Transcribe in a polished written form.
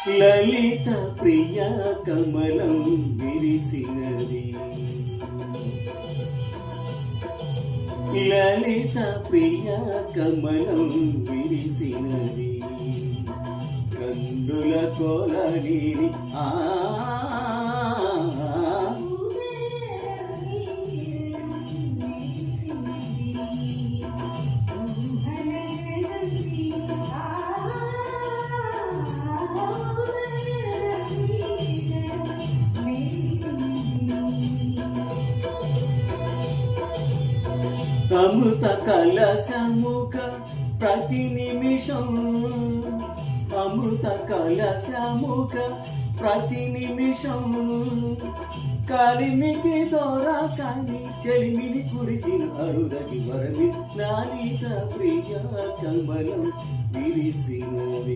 లలిత ప్రియ కమలం విరిసినది, లలిత ప్రియ కమలం విరిసినది, కందుల కొలని అమృత కలశముక ప్రతి నిమిషం, అమృత కలశముక ప్రతి నిమిషం, కలిమికి దొరకని చెలిమిని కురిసిన అరుదకి వరమి, లలిత ప్రియ కమలం విరిసినది.